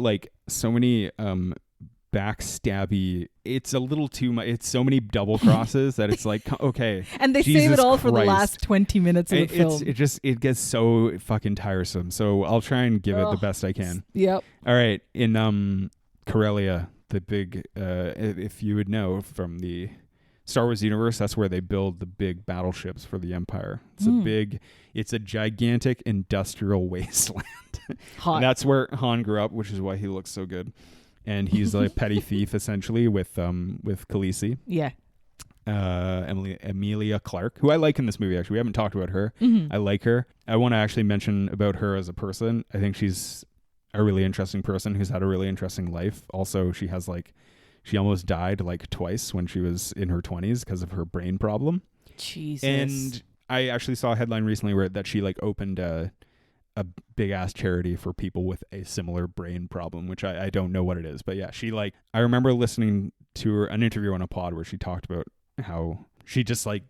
backstabby. It's a little too much. It's so many double crosses that it's like, okay. And they Jesus save it all Christ. for the last 20 minutes of the film. It gets so fucking tiresome. So I'll try and give it the best I can. Yep. All right. In Corellia, the big, if you would know from the Star Wars universe, that's where they build the big battleships for the Empire. It's a gigantic industrial wasteland. Hot. And that's where Han grew up, which is why he looks so good. And he's a petty thief essentially with Khaleesi. Yeah. Emilia Clarke, who I like in this movie. Actually, we haven't talked about her. I like her. I want to actually mention about her as a person. I think she's a really interesting person who's had a really interesting life. Also, she almost died like twice when she was in her 20s because of her brain problem. Jesus. And I actually saw a headline recently that she like opened a big ass charity for people with a similar brain problem, which I don't know what it is, but yeah, I remember listening to an interview on a pod where she talked about how she just like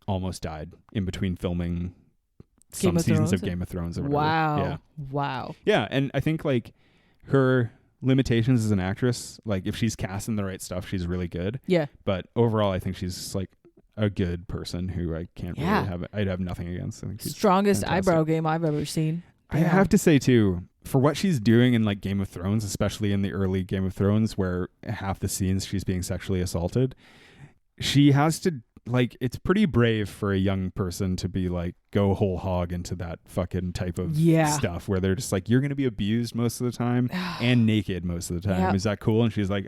almost died in between filming some seasons of Game of Thrones or whatever. Wow. Yeah. And I think like her limitations as an actress, like if she's cast in the right stuff, she's really good. Yeah. But overall, I think she's like a good person who I can't really have. I'd have nothing against. I think she's strongest fantastic. Eyebrow game I've ever seen. I have to say too, for what she's doing in like Game of Thrones, especially in the early Game of Thrones, where half the scenes she's being sexually assaulted, she has to like. It's pretty brave for a young person to be like go whole hog into that fucking type of stuff where they're just like, you're going to be abused most of the time and naked most of the time. Is that cool? And she's like,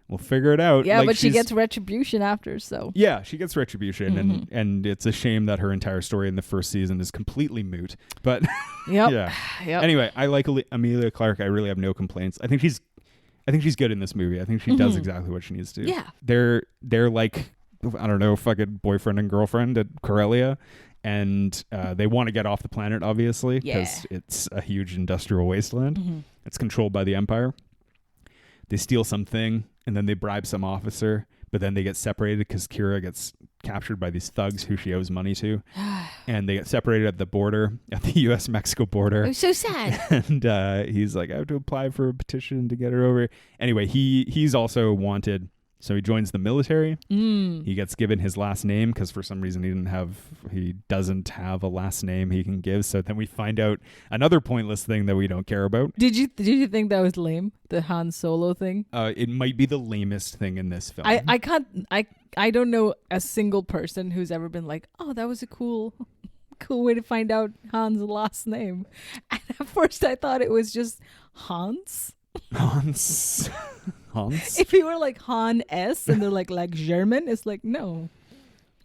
we'll figure it out. Yeah, like, but she gets retribution after, so. Yeah, she gets retribution, and it's a shame that her entire story in the first season is completely moot. But yeah. Anyway, I like Emilia Clarke. I really have no complaints. I think she's good in this movie. I think she does exactly what she needs to. Yeah. They're like, I don't know, fucking boyfriend and girlfriend at Corellia. And they want to get off the planet, obviously, because it's a huge industrial wasteland. It's controlled by the Empire. They steal something, and then they bribe some officer, but then they get separated because Kira gets captured by these thugs who she owes money to. And they get separated at the border, at the U.S.-Mexico border. It was so sad. And he's like, I have to apply for a petition to get her over. Anyway, he's also wanted So he joins the military. Mm. He gets given his last name because for some reason he doesn't have a last name he can give. So then we find out another pointless thing that we don't care about. Did you think that was lame? The Han Solo thing? It might be the lamest thing in this film. I don't know a single person who's ever been like, oh, that was a cool way to find out Han's last name. And at first I thought it was just Hans. Hans. If you were like Han S and they're like German, it's like, no.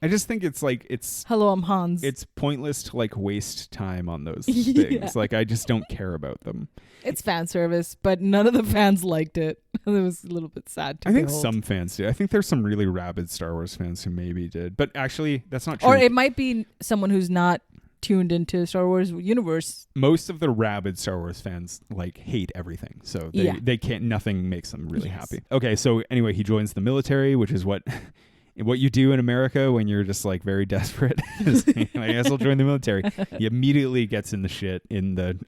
I just think it's hello, I'm Hans. It's pointless to like waste time on those Yeah. things. Like I just don't care about them. It's fan service, but none of the fans liked it. It was a little bit sad to I think behold. some fans did. I think there's some really rabid Star Wars fans who maybe did. But actually, that's not true. Or it might be someone who's not tuned into Star Wars universe. Most of the rabid Star Wars fans like hate everything. So they can't, nothing makes them really happy. Okay, so anyway, he joins the military, which is what you do in America when you're just like very desperate. I guess I'll join the military. He immediately gets in the shit in the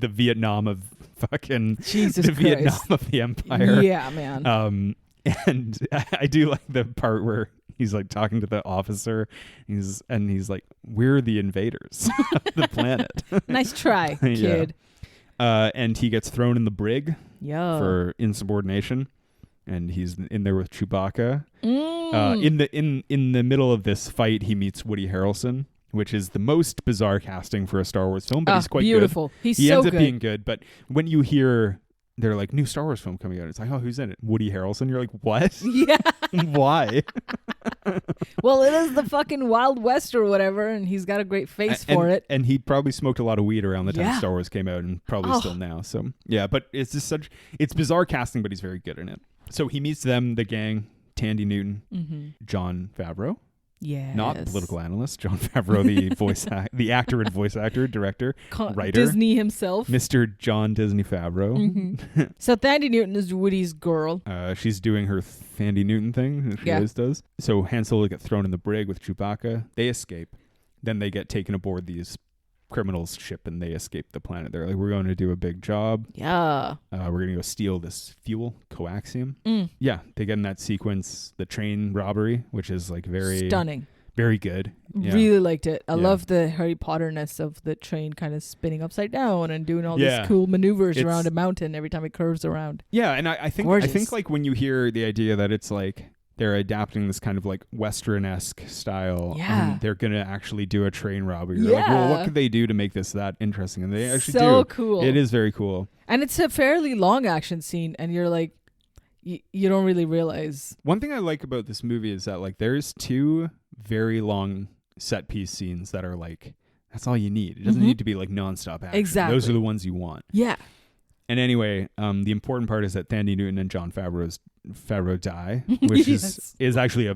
Vietnam of fucking Jesus the Christ. Vietnam of the Empire. Yeah, man. And I do like the part where he's like talking to the officer. He's like, "We're the invaders of the planet." Nice try, kid. And he gets thrown in the brig Yo. for insubordination, and he's in there with Chewbacca. In the middle of this fight, he meets Woody Harrelson, which is the most bizarre casting for a Star Wars film, but he's quite beautiful. good. He ends up being good, but when you hear they're like, new Star Wars film coming out, it's like, oh, who's in it? Woody Harrelson. You're like, what? Yeah. Why? Well, it is the fucking Wild West or whatever, and he's got a great face for it. And he probably smoked a lot of weed around the time Star Wars came out, and probably still now. So yeah, but it's just it's bizarre casting, but he's very good in it. So he meets them, the gang, Tandy Newton, Jon Favreau. Yes. Not political analyst, Jon Favreau, the actor and voice actor, director, writer. Disney himself. Mr. John Disney Favreau. So Tandy Newton is Woody's girl. She's doing her Tandy Newton thing, she always does. So Han Solo get thrown in the brig with Chewbacca. They escape. Then they get taken aboard these criminals' ship and they escape the planet. They're like, we're going to do a big job. Yeah. We're going to go steal this fuel, coaxium. Yeah, they get in that sequence, the train robbery, which is like very... stunning. Very good. Yeah. Really liked it. I love the Harry Potter-ness of the train kind of spinning upside down and doing all these cool maneuvers around a mountain every time it curves around. Yeah, and I think like when you hear the idea that it's like they're adapting this kind of like Western-esque style. Yeah. They're going to actually do a train robbery. You're like, well, what could they do to make this that interesting? And they actually do. So cool. It is very cool. And it's a fairly long action scene, and you're like, you don't really realize. One thing I like about this movie is that like there's two very long set piece scenes that are like, that's all you need. It doesn't need to be like nonstop action. Exactly. Those are the ones you want. Yeah. And anyway, the important part is that Tandy Newton and Jon Favreau die, which is actually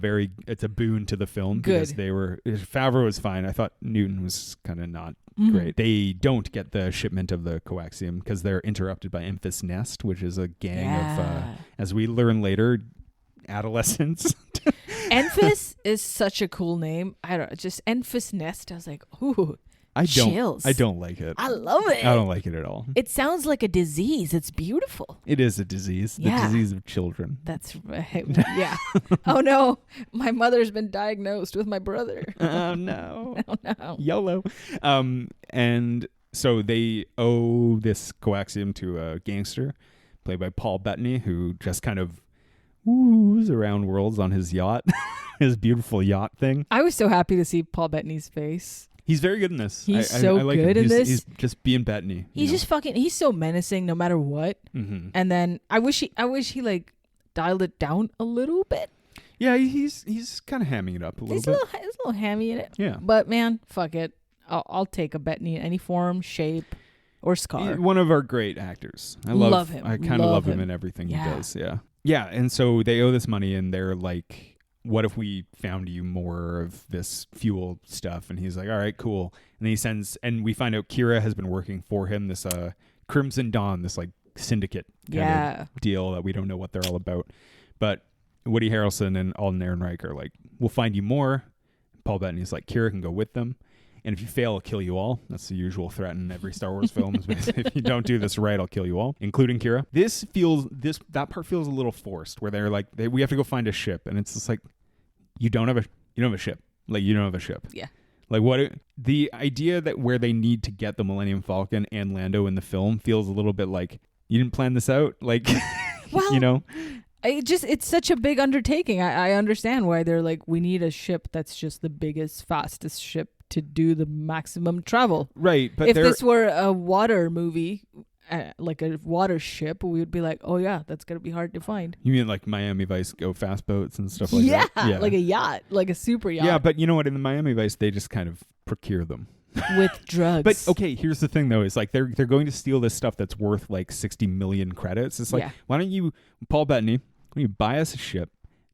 it's a boon to the film. Good. Because Favreau was fine. I thought Newton was kind of not great. They don't get the shipment of the coaxium because they're interrupted by Enfys Nest, which is a gang of, as we learn later, adolescents. Enfys is such a cool name. Just Enfys Nest. I was like, ooh. Chills. I don't like it. I love it. I don't like it at all. It sounds like a disease. It's beautiful. It is a disease. The disease of children. That's right. Yeah. Oh no. My mother's been diagnosed with my brother. Oh no. Oh no. YOLO. And so they owe this coaxium to a gangster played by Paul Bettany, who just kind of woos around worlds on his yacht. His beautiful yacht thing. I was so happy to see Paul Bettany's face. He's very good in this. He's I like good him. in this. He's just being Bettany. He's just he's so menacing no matter what. Mm-hmm. And then I wish he like dialed it down a little bit. Yeah, he's kind of hamming it up a little bit. He's a little hammy in it. Yeah. But man, fuck it. I'll take a Bettany in any form, shape, or scar. One of our great actors. I love him. I kind of love him in everything he does. Yeah. Yeah, and so they owe this money and they're like, what if we found you more of this fuel stuff? And he's like, all right, cool. And then he sends, and we find out Kira has been working for him, this Crimson Dawn, this like syndicate kind of deal that we don't know what they're all about. But Woody Harrelson and Alden Ehrenreich are like, we'll find you more. Paul Bettany's like, Kira can go with them. And if you fail, I'll kill you all. That's the usual threat in every Star Wars film. If you don't do this right, I'll kill you all, including Kira. That part feels a little forced, where they're like, we have to go find a ship, and it's just like, you don't have a ship. Like, you don't have a ship. Yeah. Like, the idea that where they need to get the Millennium Falcon and Lando in the film feels a little bit like, you didn't plan this out. Like, well, you know, it's such a big undertaking. I understand why they're like, we need a ship that's just the biggest, fastest ship to do the maximum travel. Right. But if this were a water movie, like a water ship, we would be like, oh yeah, that's gonna be hard to find. You mean like Miami Vice go fast boats and stuff like that? Yeah, like a yacht, like a super yacht. Yeah, but you know what? In the Miami Vice, they just kind of procure them. With drugs. But okay, here's the thing though, is like they're going to steal this stuff that's worth like 60 million credits. It's like, why don't you, Paul Bettany, when you buy us a ship,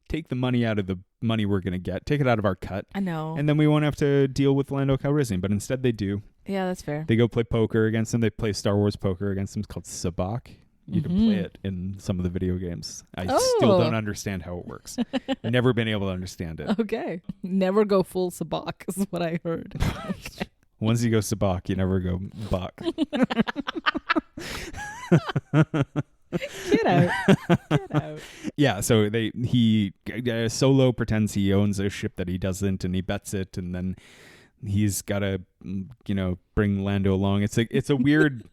take the money out of the money we're going to get, take it out of our cut. I know. And then we won't have to deal with Lando Calrissian. But instead they do. Yeah, that's fair. They go play poker against him. They play Star Wars poker against him. It's called Sabacc. You can play it in some of the video games. I still don't understand how it works. Never been able to understand it. Okay. Never go full Sabacc is what I heard. Okay. Once you go Sabacc, you never go Bach. Get out. Yeah, so Solo pretends he owns a ship that he doesn't, and he bets it, and then he's got to, bring Lando along. It's a weird.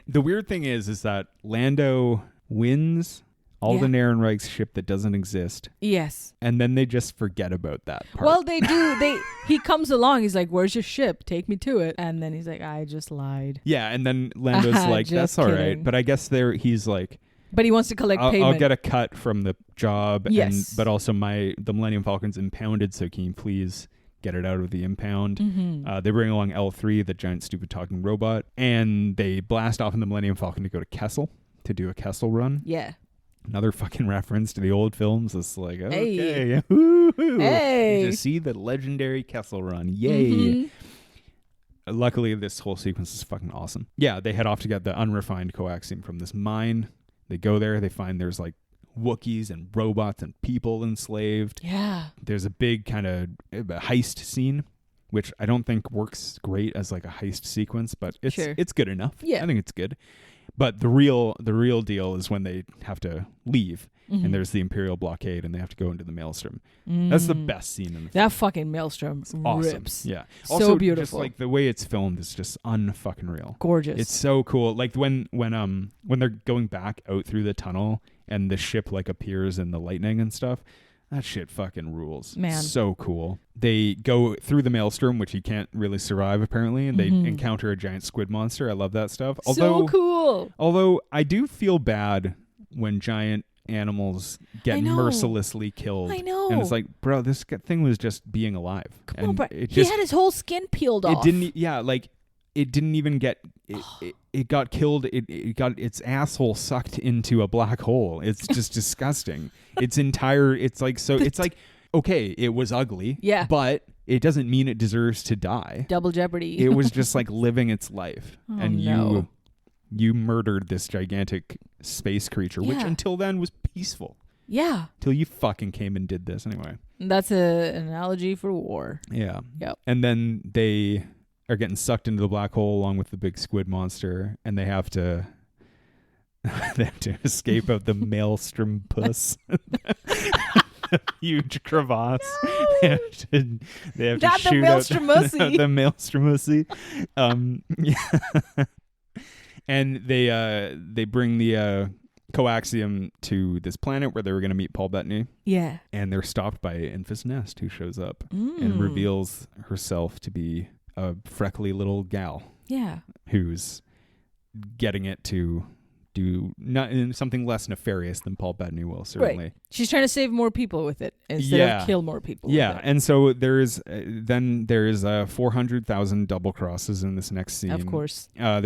The weird thing is that Lando wins all the Ehrenreich's ship that doesn't exist. Yes. And then they just forget about that part. Well, they do. He comes along. He's like, "Where's your ship? Take me to it." And then he's like, "I just lied." Yeah, and then Lando's like, "That's all right." But I guess he's like, but he wants to collect payment. I'll get a cut from the job. Yes. But also the Millennium Falcon's impounded, so can you please get it out of the impound? Mm-hmm. They bring along L3, the giant stupid talking robot, and they blast off in the Millennium Falcon to go to Kessel to do a Kessel run. Yeah. Another fucking reference to the old films. It's like, okay, hey. You just see the legendary Kessel run. Yay. Mm-hmm. Luckily, this whole sequence is fucking awesome. Yeah, they head off to get the unrefined coaxium from this mine. They go there. They find there's like Wookiees and robots and people enslaved. Yeah. There's a big kind of heist scene, which I don't think works great as like a heist sequence, but it's good enough. Yeah. I think it's good. But the real deal is when they have to leave, and there's the Imperial blockade, and they have to go into the Maelstrom. That's the best scene in the film. That fucking Maelstrom awesome. rips. Yeah, So also, beautiful. Just like the way it's filmed is just unfucking real. Gorgeous. It's so cool. Like when they're going back out through the tunnel and the ship like appears in the lightning and stuff. That shit fucking rules. Man. So cool. They go through the Maelstrom, which you can't really survive apparently, and they encounter a giant squid monster. I love that stuff. So cool. Although I do feel bad when giant animals get mercilessly killed. I know. And it's like, bro, this thing was just being alive. Come on, bro. He had his whole skin peeled off. It didn't even get it got killed. It got its asshole sucked into a black hole. It's just disgusting. It's like okay, it was ugly. Yeah. But it doesn't mean it deserves to die. Double jeopardy. It was just like living its life. You murdered this gigantic space creature, which until then was peaceful. Yeah. Till you fucking came and did this anyway. That's an analogy for war. Yeah. Yep. And then they are getting sucked into the black hole along with the big squid monster, and they have to escape out the maelstrom puss. The huge crevasse. No. They have Not to shoot the the maelstromussy. Yeah. And they bring the coaxium to this planet where they were going to meet Paul Bettany. Yeah. And they're stopped by Enfys Nest, who shows up and reveals herself to be a freckly little gal. Yeah. Who's getting it to do something less nefarious than Paul Bettany will, certainly. Right. She's trying to save more people with it instead of kill more people. Yeah, with it. and so there's 400,000 double crosses in this next scene. Of course. I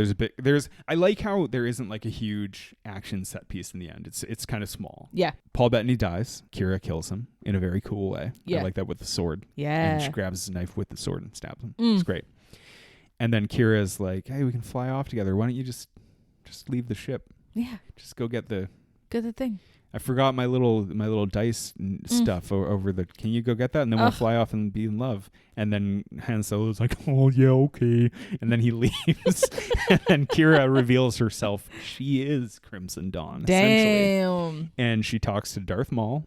like how there isn't like a huge action set piece in the end. It's kind of small. Yeah. Paul Bettany dies. Kira kills him in a very cool way. Yeah. I like that with the sword. Yeah. And she grabs his knife with the sword and stabs him. It's great. And then Kira's like, "Hey, we can fly off together. Why don't you just leave the ship? Yeah. Just go get the thing." I forgot my little dice stuff over the. Can you go get that? And then we'll fly off and be in love. And then Han Solo's like, oh yeah, okay. And then he leaves. And then Kira reveals herself. She is Crimson Dawn. Damn. And she talks to Darth Maul.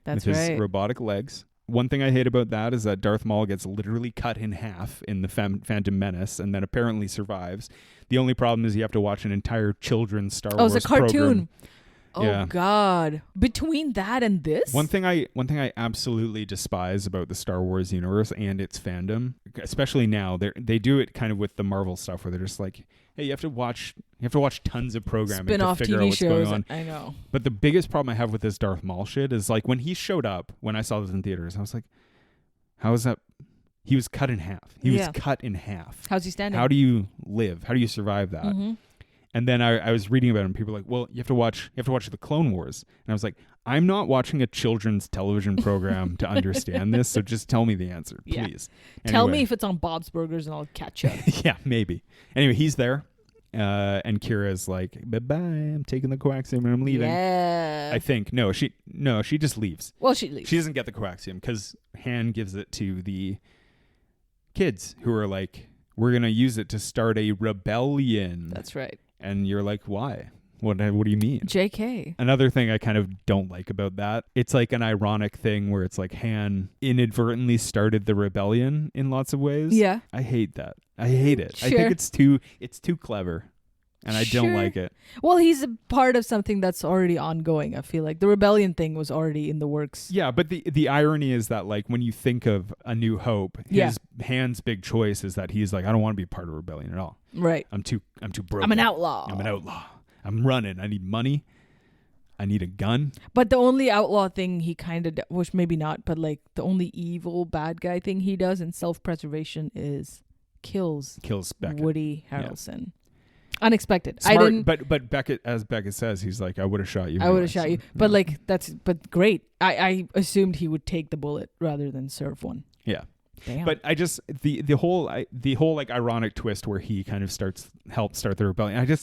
That's with right. his robotic legs. One thing I hate about that is that Darth Maul gets literally cut in half in the Phantom Menace, and then apparently survives. The only problem is you have to watch an entire children's Star Wars it's a cartoon. program. Oh Yeah. God! Between that and this, One thing I absolutely despise about the Star Wars universe and its fandom, especially now, they do it kind of with the Marvel stuff where they're just like, hey, you have to watch tons of programming spin-off to figure TV out what's shows. going on. I know. But the biggest problem I have with this Darth Maul shit is like when he showed up, when I saw this in theaters, I was like, how is that? He was cut in half. He was cut in half. How's he standing? How do you live? How do you survive that? Mm-hmm. And then I was reading about it, and people were like, well, you have to watch the Clone Wars. And I was like, I'm not watching a children's television program to understand this, so just tell me the answer, please. Yeah. Tell me if it's on Bob's Burgers and I'll catch up. Yeah, maybe. Anyway, he's there. And Kira's like, bye-bye, I'm taking the coaxium and I'm leaving. Yeah. I think. No, she just leaves. Well, she leaves. She doesn't get the coaxium because Han gives it to the kids who are like, we're going to use it to start a rebellion. That's right. And you're like, why? What do you mean? JK. Another thing I kind of don't like about that, it's like an ironic thing where it's like Han inadvertently started the rebellion in lots of ways. Yeah. I hate that. I hate it. Sure. I think it's too clever. And I don't like it. Well, he's a part of something that's already ongoing, I feel like. The rebellion thing was already in the works. Yeah, but the irony is that like when you think of A New Hope, Han's big choice is that he's like, I don't want to be a part of rebellion at all. Right. I'm too broken. I'm an outlaw. I'm running. I need money. I need a gun. But the only outlaw thing he kind of, which maybe not, but like the only evil bad guy thing he does in self-preservation is kills Beckett. Woody Harrelson. Yeah. Unexpected. Smart, I didn't. But Beckett, as Beckett says, he's like, I would have shot you. I would have shot you. But like but great. I assumed he would take the bullet rather than serve one. Yeah. Damn. But I just the whole like ironic twist where he kind of helped start the rebellion.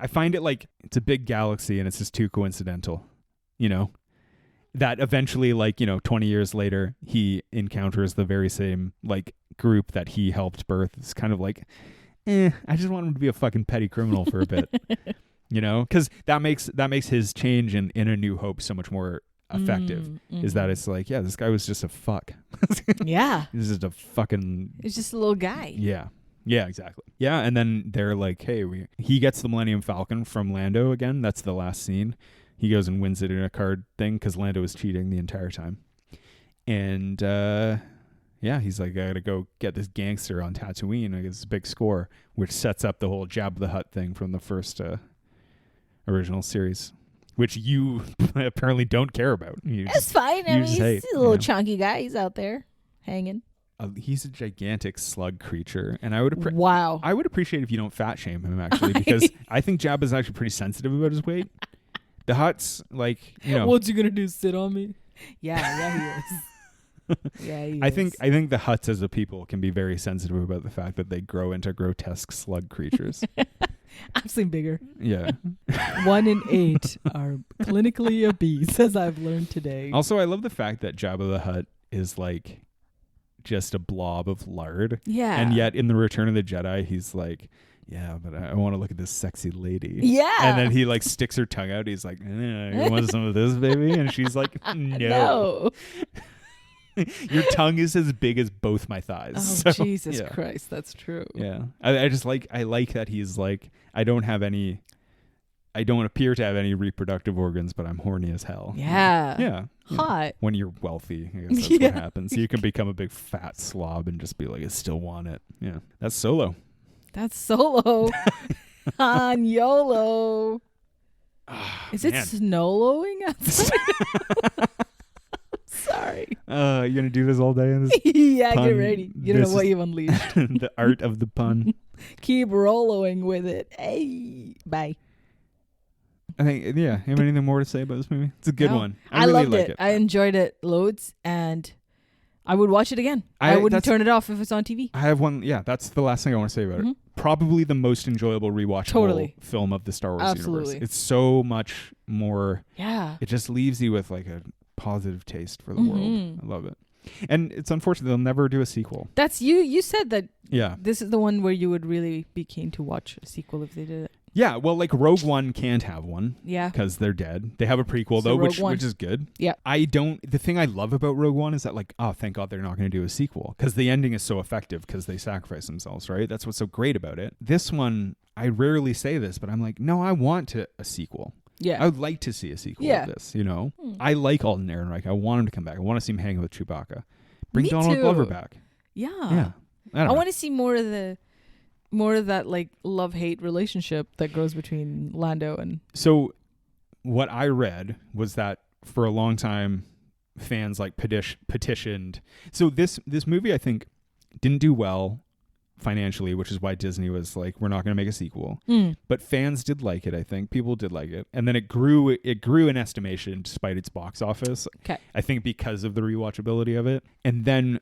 I find it like it's a big galaxy and it's just too coincidental, you know, that eventually like, 20 years later he encounters the very same like group that he helped birth. It's kind of like, I just want him to be a fucking petty criminal for a bit, because that makes his change in A New Hope so much more effective. Mm-hmm. Is that it's like, yeah, this guy was just a fuck. Yeah. He's just a fucking. He's just a little guy. Yeah. Yeah, exactly. Yeah, and then they're like, hey, he gets the Millennium Falcon from Lando again. That's the last scene. He goes and wins it in a card thing because Lando was cheating the entire time. And he's like, I gotta go get this gangster on Tatooine. I get this big score, which sets up the whole Jabba the Hutt thing from the first original series, which you apparently don't care about. It's fine. I mean, he's a little chunky guy. He's out there hanging. He's a gigantic slug creature, and I would I would appreciate if you don't fat shame him actually, because I think Jabba's actually pretty sensitive about his weight. The Hutt's like, what's he gonna do? Sit on me? Yeah, he is. Yeah, he is. I think the Hutts as a people can be very sensitive about the fact that they grow into grotesque slug creatures. I've seen bigger. Yeah. 1 in 8 are clinically obese, as I've learned today. Also, I love the fact that Jabba the Hutt is like just a blob of lard. Yeah. And yet in the Return of the Jedi, he's like, yeah, but I want to look at this sexy lady. Yeah. And then he like sticks her tongue out. He's like, you want some of this, baby? And she's like, no. Your tongue is as big as both my thighs. Oh, so, Jesus Christ. That's true. Yeah. I just like, I like that he's like, I don't appear to have any reproductive organs, but I'm horny as hell. Yeah. Yeah. Hot. When you're wealthy, I guess that's what happens. You can become a big fat slob and just be like, I still want it. Yeah. That's Solo. That's Solo. Han YOLO. Is it snowlowing outside? Sorry. You're going to do this all day? In this yeah, pun? get ready. You don't know what you've unleashed. The art of the pun. Keep rolling with it. Hey. Bye. I think, you have anything more to say about this movie? It's a good one. I really loved like it. I enjoyed it loads, and I would watch it again. I wouldn't turn it off if it's on TV. I have one. Yeah, that's the last thing I want to say about it. probably the most enjoyable rewatchable film of the Star Wars universe. It's so much more. Yeah. It just leaves you with like a positive taste for the world. I love it. And it's unfortunate they'll never do a sequel. That's you said that. Yeah. This is the one where you would really be keen to watch a sequel if they did it. Yeah, well, like Rogue One can't have one. Yeah. Because they're dead. They have a prequel, So though, Rogue One. which is good. Yeah. The thing I love about Rogue One is that, like, oh, thank God they're not going to do a sequel. Because the ending is so effective because they sacrifice themselves, right? That's what's so great about it. This one, I rarely say this, but I'm like, no, I want a sequel. Yeah. I would like to see a sequel of this, you know? I like Alden Ehrenreich. I want him to come back. I want to see him hanging with Chewbacca. Bring Me Donald too. Glover back. Yeah. Yeah. I want to see more of that like love-hate relationship that goes between Lando and... So what I read was that for a long time fans like petitioned. So this movie I think didn't do well financially, which is why Disney was like, we're not going to make a sequel. But fans did like it, I think. People did like it. And then it grew in estimation despite its box office. Okay. I think because of the rewatchability of it. And then,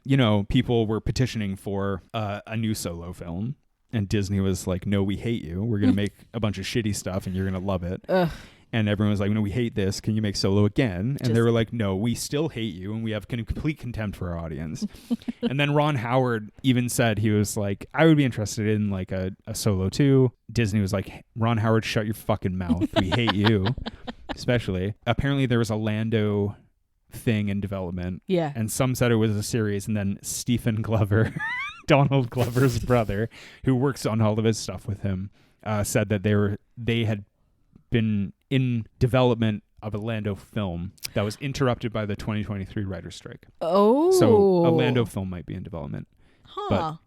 people were petitioning for a new Solo film. And Disney was like, no, we hate you. We're going to make a bunch of shitty stuff and you're going to love it. Ugh. And everyone was like, no, we hate this. Can you make Solo again? And they were like, no, we still hate you. And we have complete contempt for our audience. And then Ron Howard even said, he was like, I would be interested in like a Solo 2. Disney was like, Ron Howard, shut your fucking mouth. We hate you. Especially. Apparently there was a Lando thing in development. Yeah. And some said it was a series. And then Stephen Glover, Donald Glover's brother, who works on all of his stuff with him, said that they had been in development of a Lando film that was interrupted by the 2023 writer's strike. Oh. So a Lando film might be in development. Huh. But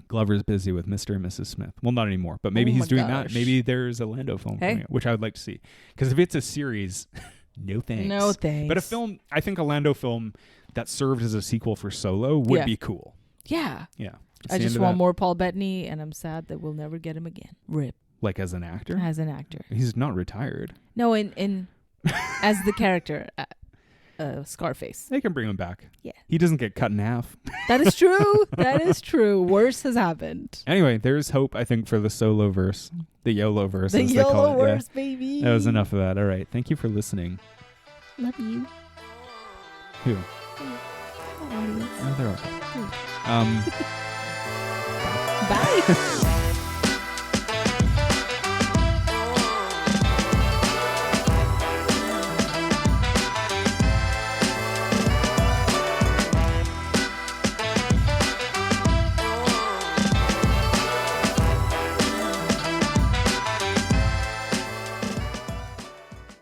Glover's busy with Mr. and Mrs. Smith. Well, not anymore, but maybe he's doing that. Maybe there's a Lando film coming out, which I would like to see. Because if it's a series, no thanks. No thanks. But a film, I think a Lando film that served as a sequel for Solo would be cool. Yeah. Yeah. I just want more Paul Bettany, and I'm sad that we'll never get him again. Rip. Like as an actor? As an actor. He's not retired. No, in as the character, Scarface. They can bring him back. Yeah. He doesn't get cut in half. That is true. That is true. Worse has happened. Anyway, there's hope, I think, for the Solo verse. The YOLO verse. The as they call YOLO it. verse, baby. That was enough of that. All right. Thank you for listening. Love you. Who? Audience. Oh, they're okay. Bye.